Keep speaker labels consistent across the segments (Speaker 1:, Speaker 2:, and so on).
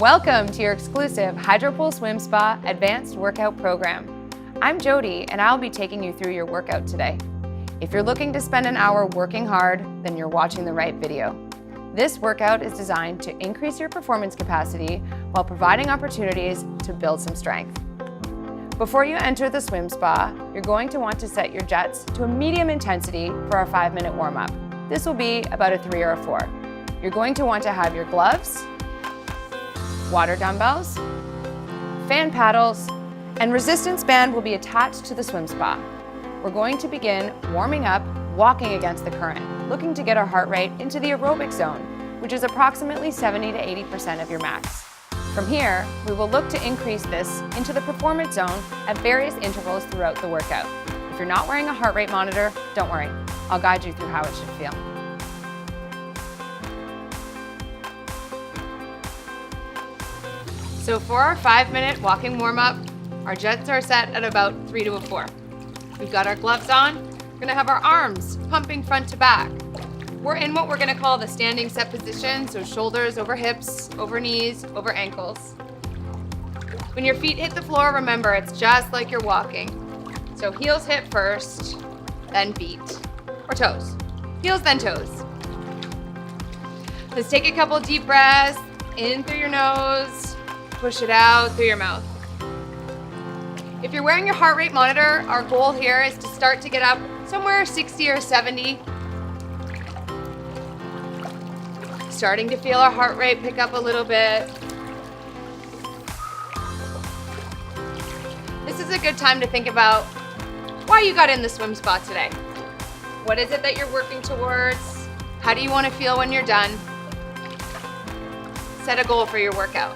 Speaker 1: Welcome to your exclusive HydroPool Swim Spa Advanced Workout Program. I'm Jody and I'll be taking you through your workout today. If you're looking to spend an hour working hard, then you're watching the right video. This workout is designed to increase your performance capacity while providing opportunities to build some strength. Before you enter the swim spa, you're going to want to set your jets to a medium intensity for our 5-minute warm-up. This will be about a 3 or a 4. You're going to want to have your gloves, water dumbbells, fan paddles, and resistance band will be attached to the swim spa. We're going to begin warming up, walking against the current, looking to get our heart rate into the aerobic zone, which is approximately 70 to 80% of your max. From here, we will look to increase this into the performance zone at various intervals throughout the workout. If you're not wearing a heart rate monitor, don't worry. I'll guide you through how it should feel. So for our 5-minute walking warm-up, our jets are set at about 3 to a 4. We've got our gloves on. We're gonna have our arms pumping front to back. We're in what we're gonna call the standing set position, so shoulders over hips, over knees, over ankles. When your feet hit the floor, remember it's just like you're walking. So heels hit first, then feet, or toes. Heels, then toes. Let's take a couple deep breaths, in through your nose, push it out through your mouth. If you're wearing your heart rate monitor, our goal here is to start to get up somewhere 60 or 70. Starting to feel our heart rate pick up a little bit. This is a good time to think about why you got in the swim spa today. What is it that you're working towards? How do you want to feel when you're done? Set a goal for your workout.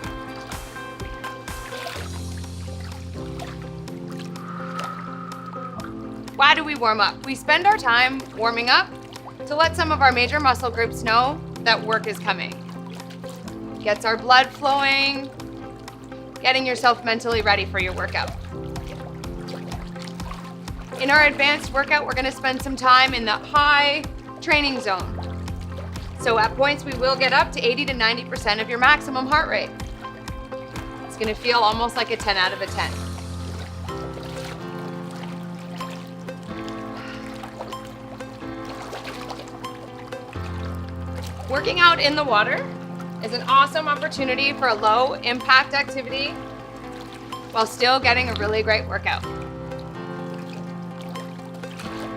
Speaker 1: Why do we warm up? We spend our time warming up to let some of our major muscle groups know that work is coming. Gets our blood flowing, getting yourself mentally ready for your workout. In our advanced workout, we're gonna spend some time in the high training zone. So at points, we will get up to 80 to 90% of your maximum heart rate. It's gonna feel almost like a 10 out of a 10. Working out in the water is an awesome opportunity for a low impact activity while still getting a really great workout.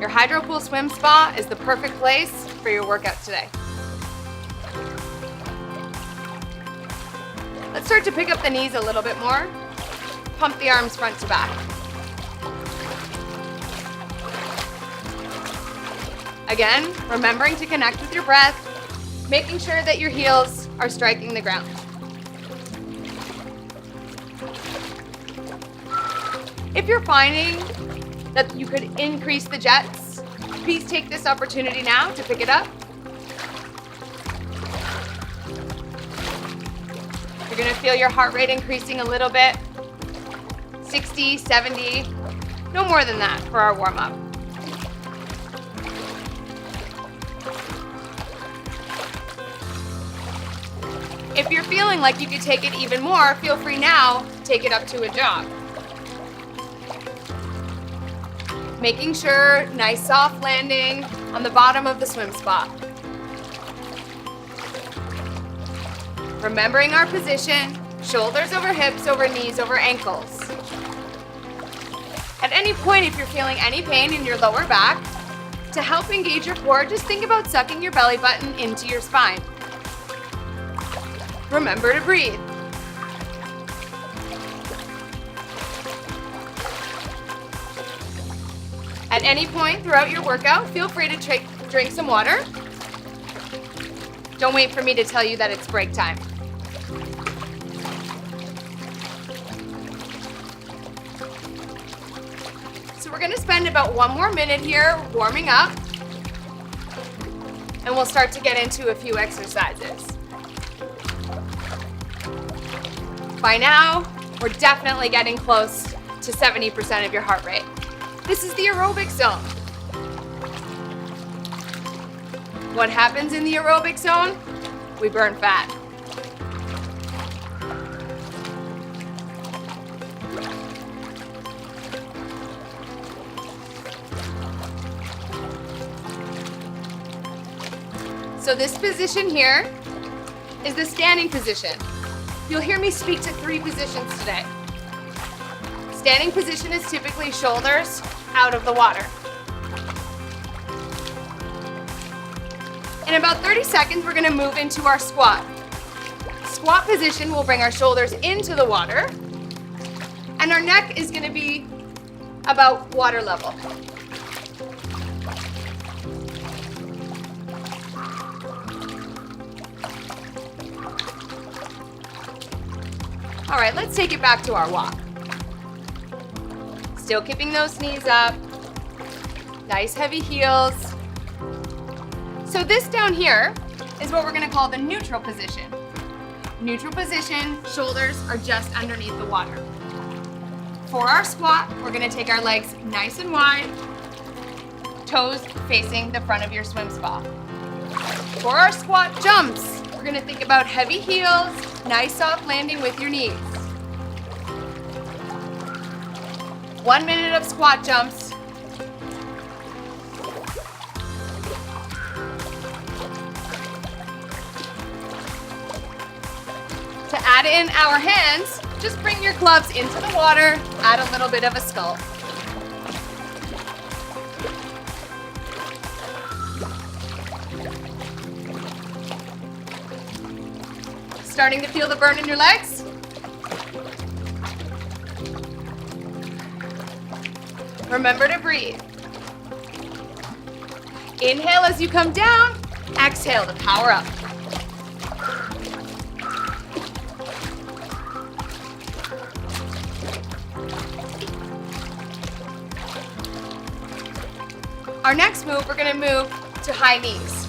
Speaker 1: Your HydroPool Swim Spa is the perfect place for your workout today. Let's start to pick up the knees a little bit more. Pump the arms front to back. Again, remembering to connect with your breath, making sure that your heels are striking the ground. If you're finding that you could increase the jets, please take this opportunity now to pick it up. You're gonna feel your heart rate increasing a little bit, 60, 70, no more than that for our warm-up. If you're feeling like you could take it even more, feel free now to take it up to a jog. Making sure nice soft landing on the bottom of the swim spa. Remembering our position, shoulders over hips, over knees, over ankles. At any point, if you're feeling any pain in your lower back, to help engage your core, just think about sucking your belly button into your spine. Remember to breathe. At any point throughout your workout, feel free to drink some water. Don't wait for me to tell you that it's break time. So we're gonna spend about 1 more minute here warming up, and we'll start to get into a few exercises. By now, we're definitely getting close to 70% of your heart rate. This is the aerobic zone. What happens in the aerobic zone? We burn fat. So this position here is the standing position. You'll hear me speak to 3 positions today. Standing position is typically shoulders out of the water. In about 30 seconds, we're gonna move into our squat. Squat position will bring our shoulders into the water, and our neck is gonna be about water level. All right, let's take it back to our walk. Still keeping those knees up. Nice heavy heels. So this down here is what we're gonna call the neutral position. Neutral position, shoulders are just underneath the water. For our squat, we're gonna take our legs nice and wide, toes facing the front of your swim spa. For our squat jumps, we're gonna think about heavy heels, nice soft landing with your knees. 1 minute of squat jumps. To add in our hands, just bring your clubs into the water, add a little bit of a sculpt. Starting to feel the burn in your legs? Remember to breathe. Inhale as you come down, exhale to power up. Our next move, we're gonna move to high knees.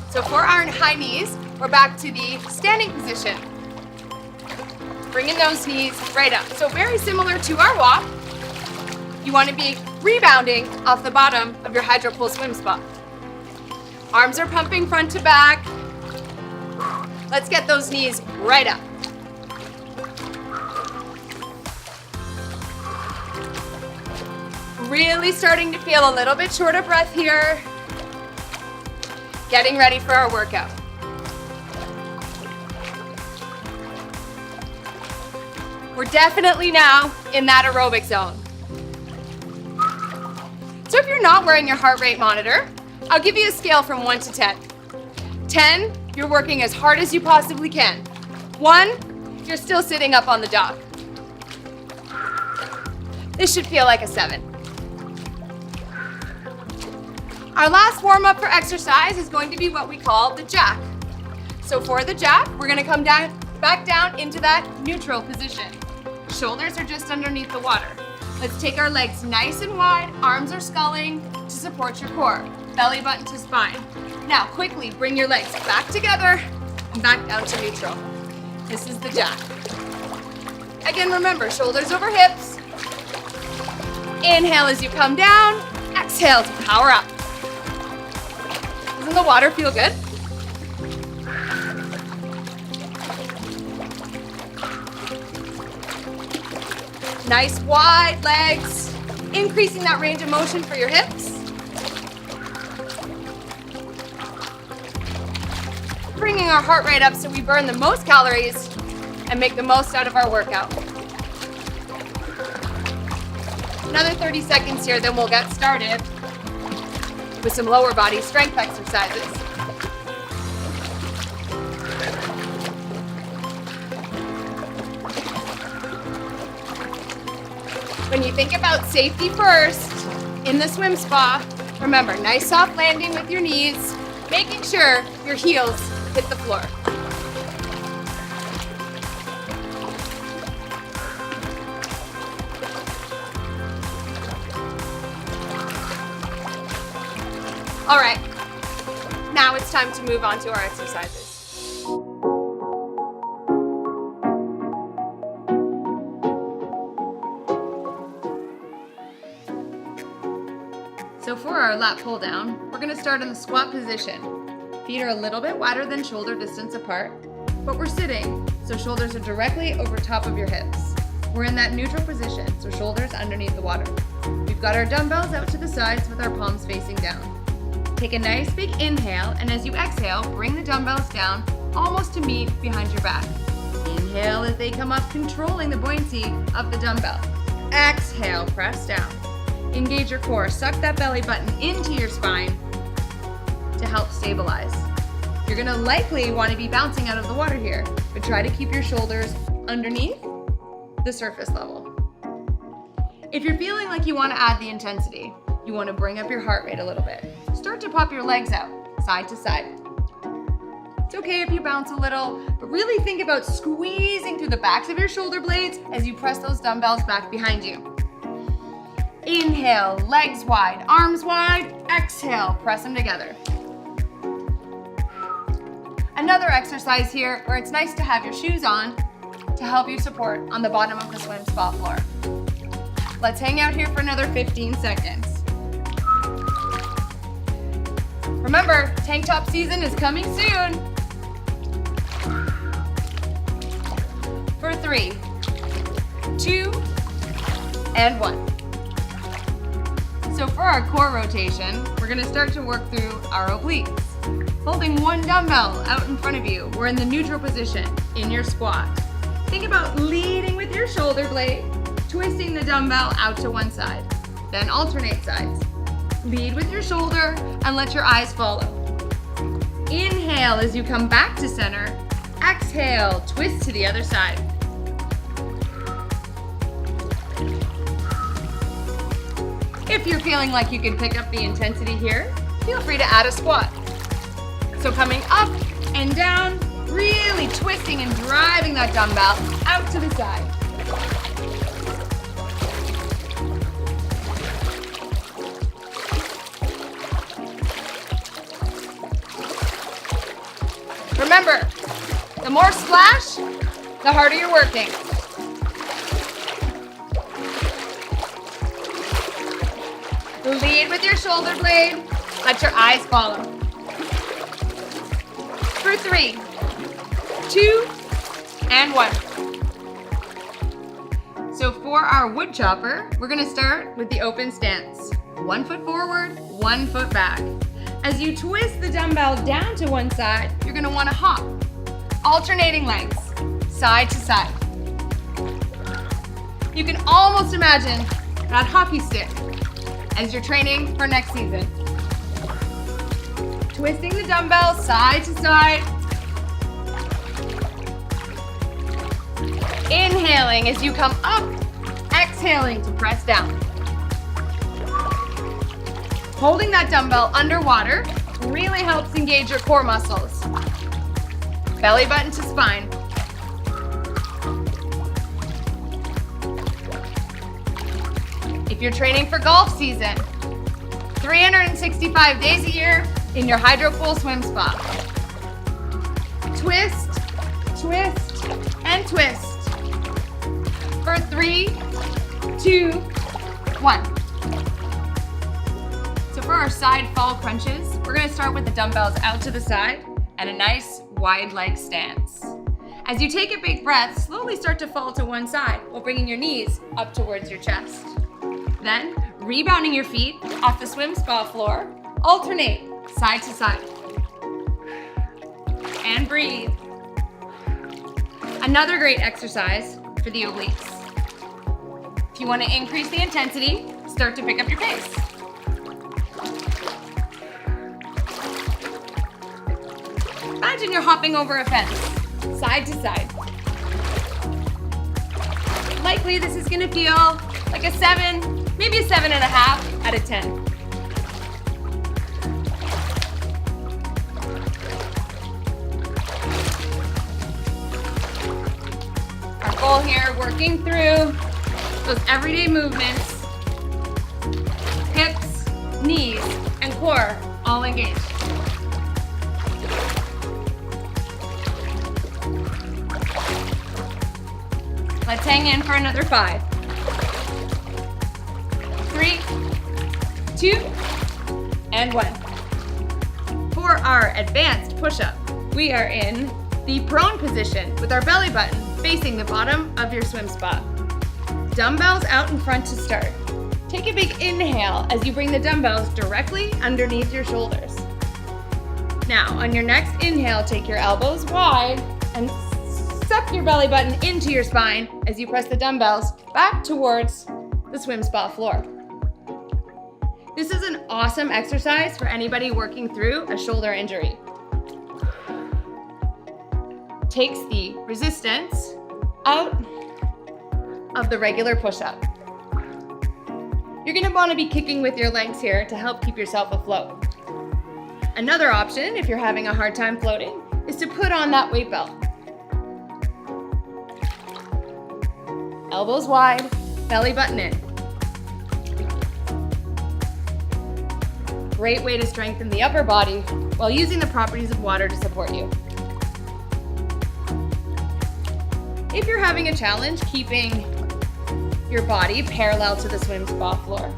Speaker 1: So for our high knees, we're back to the standing position. Bringing those knees right up. So very similar to our walk, you wanna be rebounding off the bottom of your hydro pool swim spa. Arms are pumping front to back. Let's get those knees right up. Really starting to feel a little bit short of breath here. Getting ready for our workout. We're definitely now in that aerobic zone. So if you're not wearing your heart rate monitor, I'll give you a scale from 1 to 10. 10, you're working as hard as you possibly can. 1, you're still sitting up on the dock. This should feel like a 7. Our last warm-up for exercise is going to be what we call the jack. So for the jack, we're gonna come down, back down into that neutral position. Shoulders are just underneath the water. Let's take our legs nice and wide, arms are sculling to support your core, belly button to spine. Now quickly bring your legs back together and back down to neutral. This is the jack. Again, remember, shoulders over hips. Inhale as you come down, exhale to power up. Doesn't the water feel good? Nice wide legs, increasing that range of motion for your hips. Bringing our heart rate up so we burn the most calories and make the most out of our workout. Another 30 seconds here, then we'll get started with some lower body strength exercises. When you think about safety first in the swim spa, remember, nice soft landing with your knees, making sure your heels hit the floor. All right, now it's time to move on to our exercises. So for our lat pull down, we're gonna start in the squat position. Feet are a little bit wider than shoulder distance apart, but we're sitting, so shoulders are directly over top of your hips. We're in that neutral position, so shoulders underneath the water. We've got our dumbbells out to the sides with our palms facing down. Take a nice big inhale, and as you exhale, bring the dumbbells down almost to meet behind your back. Inhale as they come up, controlling the buoyancy of the dumbbell. Exhale, press down. Engage your core, suck that belly button into your spine to help stabilize. You're gonna likely want to be bouncing out of the water here, but try to keep your shoulders underneath the surface level. If you're feeling like you want to add the intensity, you want to bring up your heart rate a little bit. Start to pop your legs out, side to side. It's okay if you bounce a little, but really think about squeezing through the backs of your shoulder blades as you press those dumbbells back behind you. Inhale, legs wide, arms wide. Exhale, press them together. Another exercise here where it's nice to have your shoes on to help you support on the bottom of the swim spa floor. Let's hang out here for another 15 seconds. Remember, tank top season is coming soon. For 3, 2, and 1. So for our core rotation, we're gonna start to work through our obliques. Holding one dumbbell out in front of you, we're in the neutral position in your squat. Think about leading with your shoulder blade, twisting the dumbbell out to one side. Then alternate sides. Lead with your shoulder and let your eyes follow. Inhale as you come back to center. Exhale, twist to the other side. If you're feeling like you can pick up the intensity here, feel free to add a squat. So coming up and down, really twisting and driving that dumbbell out to the side. Remember, the more splash, the harder you're working. Lead with your shoulder blade, let your eyes follow. For 3, 2, and 1. So for our Woodchopper, we're gonna start with the open stance. 1 foot forward, 1 foot back. As you twist the dumbbell down to one side, you're gonna wanna hop, alternating legs, side to side. You can almost imagine that hockey stick as you're training for next season. Twisting the dumbbell side to side. Inhaling as you come up, exhaling to press down. Holding that dumbbell underwater really helps engage your core muscles. Belly button to spine. If you're training for golf season, 365 days a year in your hydro pool swim spa. Twist, twist, and twist. For 3, 2, 1. So for our side fall crunches, we're gonna start with the dumbbells out to the side and a nice wide leg stance. As you take a big breath, slowly start to fall to one side while bringing your knees up towards your chest. Then, rebounding your feet off the swim spa floor, alternate side to side. And breathe. Another great exercise for the obliques. If you want to increase the intensity, start to pick up your pace. Imagine you're hopping over a fence, side to side. Likely this is going to feel like a 7, maybe a 7.5 out of 10. Our goal here, working through those everyday movements, hips, knees, and core all engaged. Let's hang in for another 5. 3, 2, and 1. For our advanced push-up, we are in the prone position with our belly button facing the bottom of your swim spa. Dumbbells out in front to start. Take a big inhale as you bring the dumbbells directly underneath your shoulders. Now, on your next inhale, take your elbows wide and suck your belly button into your spine as you press the dumbbells back towards the swim spa floor. This is an awesome exercise for anybody working through a shoulder injury. Takes the resistance out of the regular push-up. You're gonna wanna be kicking with your legs here to help keep yourself afloat. Another option, if you're having a hard time floating, is to put on that weight belt. Elbows wide, belly button in. Great way to strengthen the upper body while using the properties of water to support you. If you're having a challenge keeping your body parallel to the swim spa floor,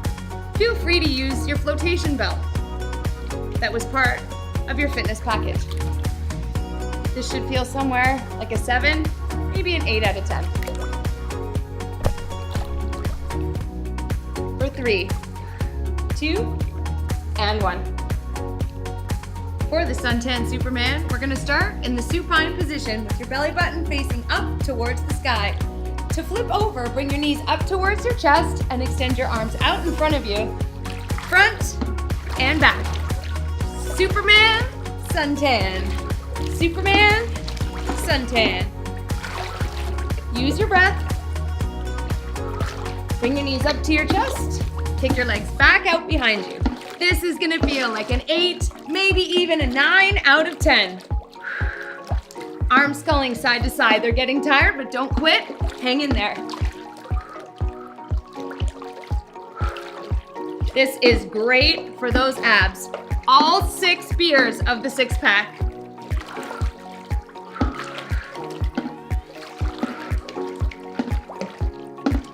Speaker 1: feel free to use your flotation belt that was part of your fitness package. This should feel somewhere like a 7, maybe an 8 out of 10. For 3, 2, and 1. For the suntan Superman, we're gonna start in the supine position with your belly button facing up towards the sky. To flip over, bring your knees up towards your chest and extend your arms out in front of you. Front and back. Superman, suntan. Superman, suntan. Use your breath. Bring your knees up to your chest. Kick your legs back out behind you. This is gonna feel like an 8, maybe even a 9 out of 10. Arms sculling side to side. They're getting tired, but don't quit. Hang in there. This is great for those abs. All 6 beers of the 6-pack.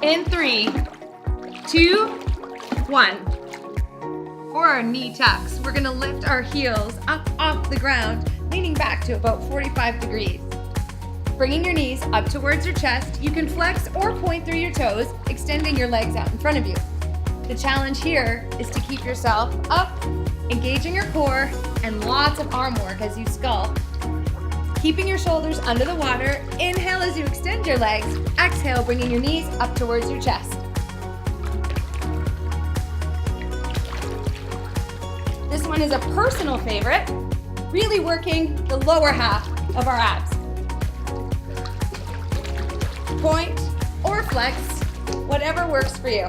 Speaker 1: In 3, 2, 1. For our knee tucks, we're gonna lift our heels up off the ground, leaning back to about 45 degrees. Bringing your knees up towards your chest, you can flex or point through your toes, extending your legs out in front of you. The challenge here is to keep yourself up, engaging your core, and lots of arm work as you scull. Keeping your shoulders under the water, inhale as you extend your legs, exhale bringing your knees up towards your chest. This one is a personal favorite, really working the lower half of our abs. Point or flex, whatever works for you.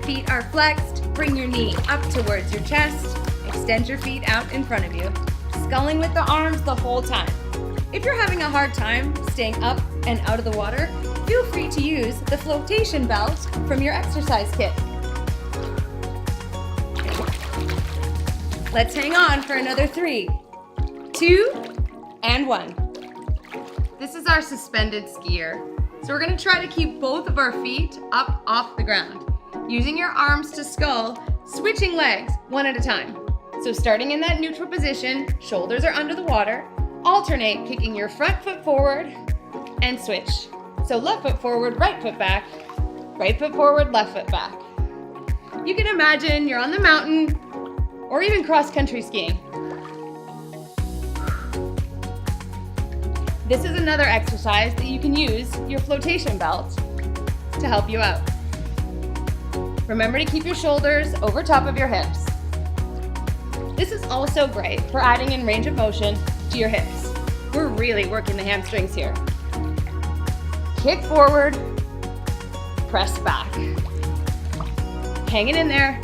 Speaker 1: Feet are flexed, bring your knee up towards your chest, extend your feet out in front of you, sculling with the arms the whole time. If you're having a hard time staying up and out of the water, feel free to use the flotation belt from your exercise kit. Let's hang on for another 3, 2, and 1. This is our suspended skier. So we're gonna try to keep both of our feet up off the ground. Using your arms to scull, switching legs one at a time. So starting in that neutral position, shoulders are under the water, alternate kicking your front foot forward and switch. So left foot forward, right foot back, right foot forward, left foot back. You can imagine you're on the mountain or even cross-country skiing. This is another exercise that you can use your flotation belt to help you out. Remember to keep your shoulders over top of your hips. This is also great for adding in range of motion to your hips. We're really working the hamstrings here. Kick forward, press back. Hanging in there.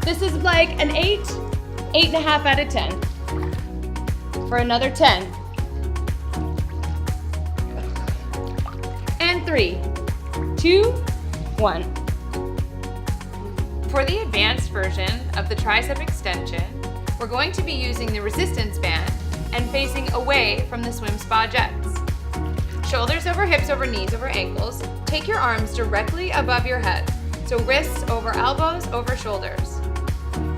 Speaker 1: This is like an 8, 8.5 out of 10. For another 10. And 3, 2, 1. For the advanced version of the tricep extension, we're going to be using the resistance band and facing away from the swim spa jets. Shoulders over hips over knees over ankles. Take your arms directly above your head. So wrists over elbows over shoulders.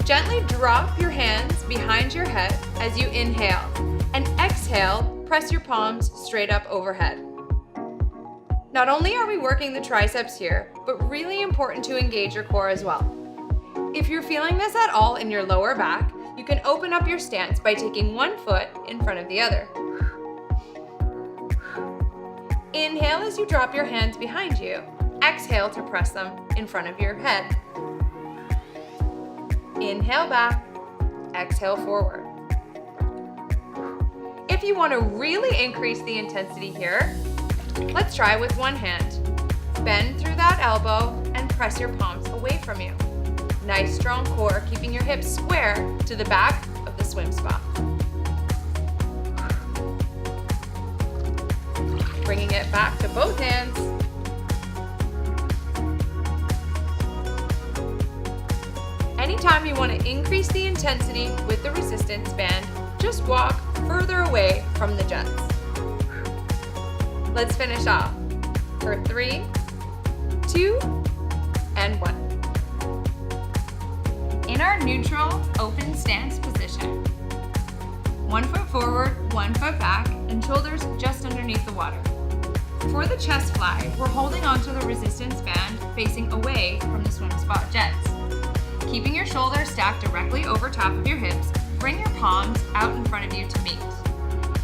Speaker 1: Gently drop your hands behind your head as you inhale, and exhale, press your palms straight up overhead. Not only are we working the triceps here, but really important to engage your core as well. If you're feeling this at all in your lower back, you can open up your stance by taking one foot in front of the other. Inhale as you drop your hands behind you. Exhale to press them in front of your head. Inhale back, exhale forward. If you want to really increase the intensity here, let's try with one hand. Bend through that elbow and press your palms away from you. Nice strong core, keeping your hips square to the back of the swim spa. Bringing it back to both hands. Anytime you want to increase the intensity with the resistance band, just walk further away from the jets. Let's finish off for 3, 2, and 1. In our neutral, open stance position, 1 foot forward, 1 foot back, and shoulders just underneath the water. For the chest fly, we're holding onto the resistance band facing away from the swim spa jets. Keeping your shoulders stacked directly over top of your hips, bring your palms out in front of you to meet.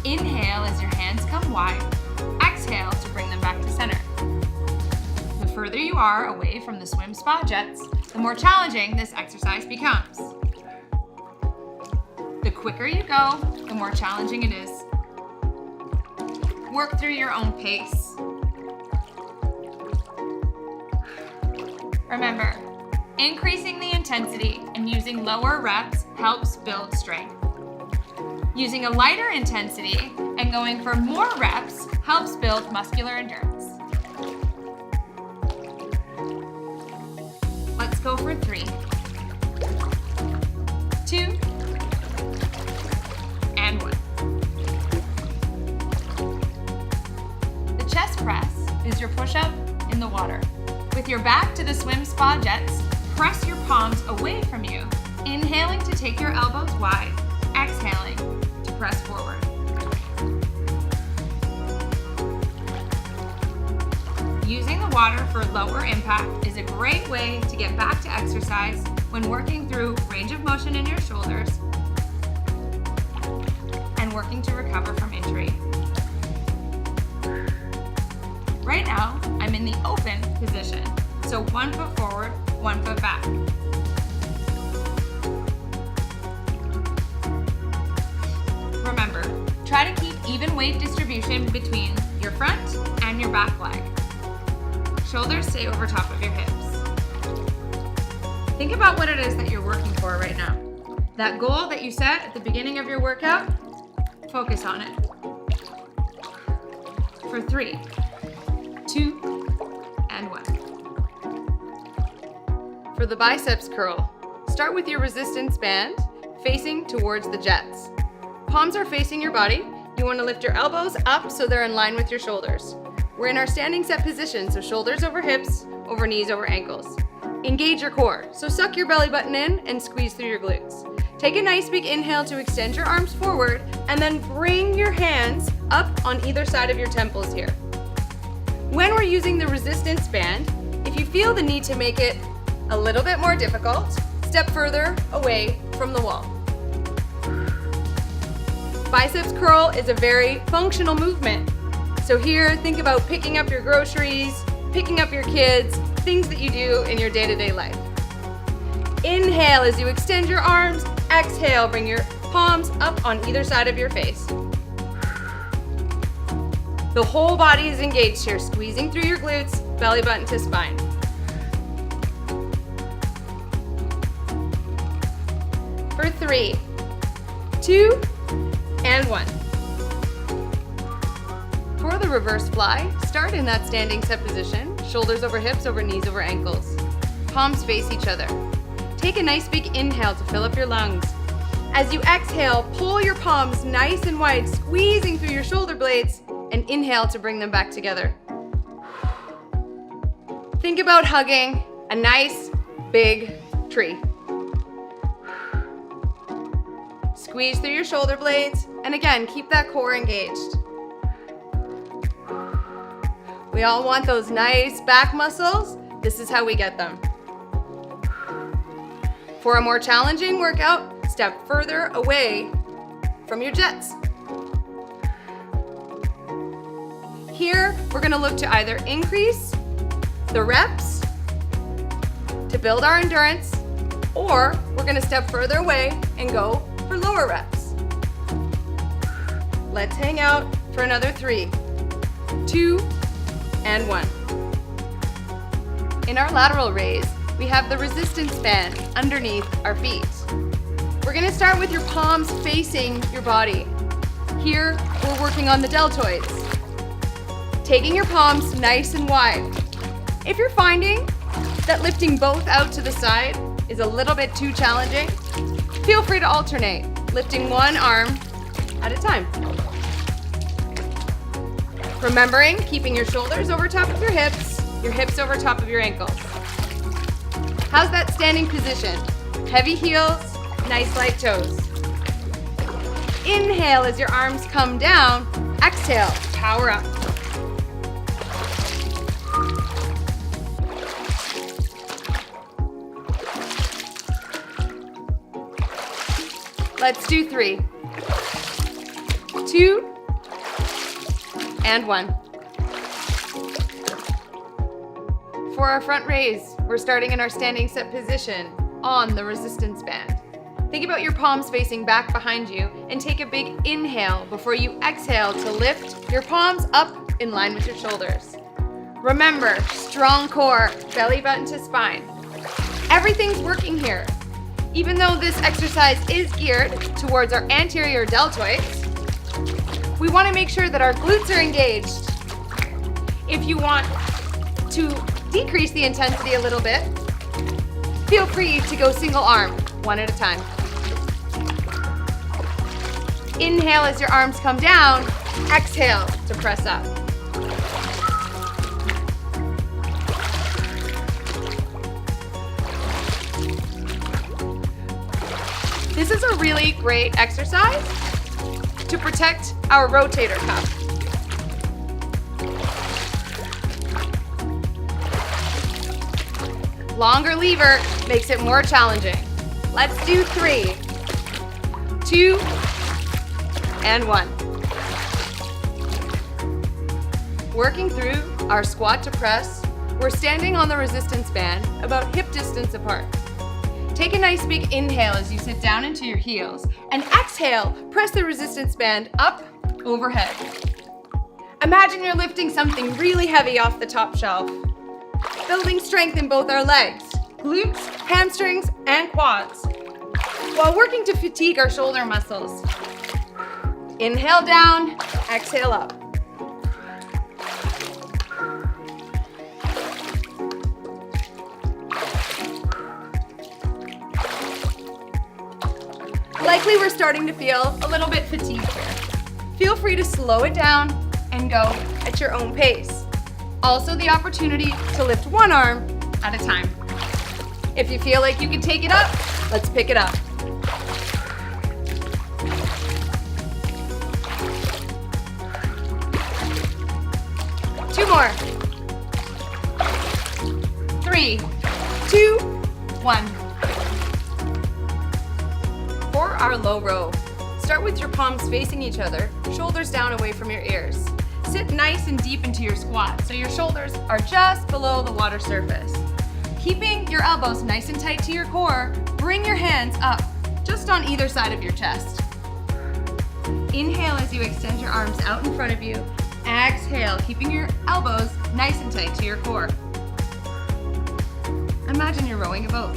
Speaker 1: Inhale as your hands come wide. Exhale to bring them back to center. The further you are away from the swim spa jets, the more challenging this exercise becomes. The quicker you go, the more challenging it is. Work through your own pace. Remember, increasing the intensity and using lower reps helps build strength. Using a lighter intensity and going for more reps helps build muscular endurance. Let's go for 3, 2, and 1. The chest press is your push-up in the water. With your back to the swim spa jets, press your palms away from you, inhaling to take your elbows wide, exhaling to press forward. Using the water for lower impact is a great way to get back to exercise when working through range of motion in your shoulders and working to recover from injury. Right now, I'm in the open position, so 1 foot forward, 1 foot back. Remember, try to keep even weight distribution between your front and your back leg. Shoulders stay over top of your hips. Think about what it is that you're working for right now. That goal that you set at the beginning of your workout, focus on it. For 3, 2, and 1. For the biceps curl, start with your resistance band facing towards the jets. Palms are facing your body. You want to lift your elbows up so they're in line with your shoulders. We're in our standing set position, so shoulders over hips, over knees, over ankles. Engage your core, so suck your belly button in and squeeze through your glutes. Take a nice big inhale to extend your arms forward, and then bring your hands up on either side of your temples here. When we're using the resistance band, if you feel the need to make it a little bit more difficult, step further away from the wall. Biceps curl is a very functional movement. So here, think about picking up your groceries, picking up your kids, things that you do in your day-to-day life. Inhale as you extend your arms. Exhale, bring your palms up on either side of your face. The whole body is engaged here, squeezing through your glutes, belly button to spine. For 3, 2, and 1. For the reverse fly, start in that standing set position, shoulders over hips, over knees, over ankles. Palms face each other. Take a nice big inhale to fill up your lungs. As you exhale, pull your palms nice and wide, squeezing through your shoulder blades, and inhale to bring them back together. Think about hugging a nice big tree. Squeeze through your shoulder blades, and again, keep that core engaged. We all want those nice back muscles. This is how we get them. For a more challenging workout, step further away from your jets. Here, we're gonna look to either increase the reps to build our endurance, or we're gonna step further away and go for lower reps. Let's hang out for another 3, 2, and 1. In our lateral raise, we have the resistance band underneath our feet. We're gonna start with your palms facing your body. Here, we're working on the deltoids. Taking your palms nice and wide. If you're finding that lifting both out to the side is a little bit too challenging, feel free to alternate, lifting one arm at a time. Remembering, keeping your shoulders over top of your hips over top of your ankles. How's that standing position? Heavy heels, nice light toes. Inhale as your arms come down. Exhale, power up. Let's do 3, 2, and 1. For our front raise, we're starting in our standing set position on the resistance band. Think about your palms facing back behind you and take a big inhale before you exhale to lift your palms up in line with your shoulders. Remember, strong core, belly button to spine. Everything's working here. Even though this exercise is geared towards our anterior deltoids, we want to make sure that our glutes are engaged. If you want to decrease the intensity a little bit, feel free to go single arm, one at a time. Inhale as your arms come down, exhale to press up. This is a really great exercise to protect our rotator cuff. Longer lever makes it more challenging. Let's do 3, 2, and 1. Working through our squat to press, we're standing on the resistance band about hip distance apart. Take a nice big inhale as you sit down into your heels, and exhale, press the resistance band up overhead. Imagine you're lifting something really heavy off the top shelf, building strength in both our legs, glutes, hamstrings, and quads, while working to fatigue our shoulder muscles. Inhale down, exhale up. Likely we're starting to feel a little bit fatigued here. Feel free to slow it down and go at your own pace. Also the opportunity to lift one arm at a time. If you feel like you can take it up, let's pick it up. Two more. 3, 2, 1. For our low row, start with your palms facing each other, shoulders down away from your ears. Sit nice and deep into your squat so your shoulders are just below the water surface. Keeping your elbows nice and tight to your core, bring your hands up just on either side of your chest. Inhale as you extend your arms out in front of you. Exhale, keeping your elbows nice and tight to your core. Imagine you're rowing a boat.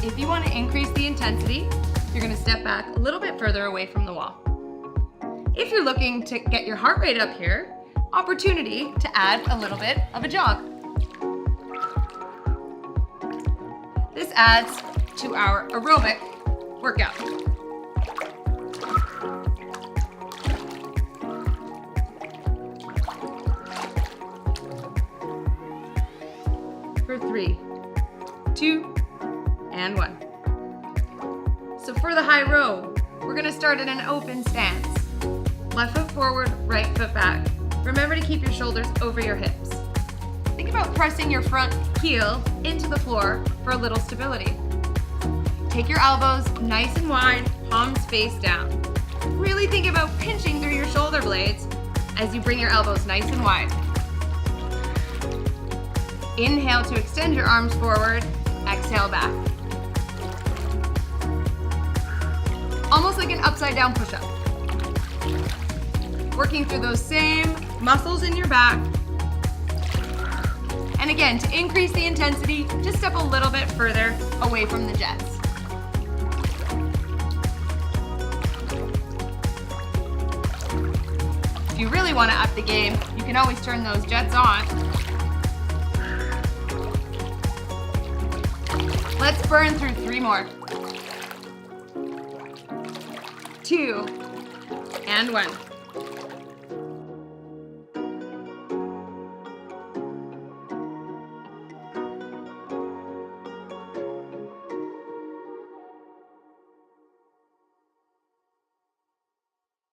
Speaker 1: If you want to increase the intensity, you're going to step back a little bit further away from the wall. If you're looking to get your heart rate up here, opportunity to add a little bit of a jog. This adds to our aerobic workout. For 3, 2, and 1. So for the high row, we're gonna start in an open stance. Left foot forward, right foot back. Remember to keep your shoulders over your hips. Think about pressing your front heel into the floor for a little stability. Take your elbows nice and wide, palms face down. Really think about pinching through your shoulder blades as you bring your elbows nice and wide. Inhale to extend your arms forward, exhale back. Almost like an upside down push-up. Working through those same muscles in your back. And again, to increase the intensity, just step a little bit further away from the jets. If you really want to up the game, you can always turn those jets on. Let's burn through 3 more. 2 and 1.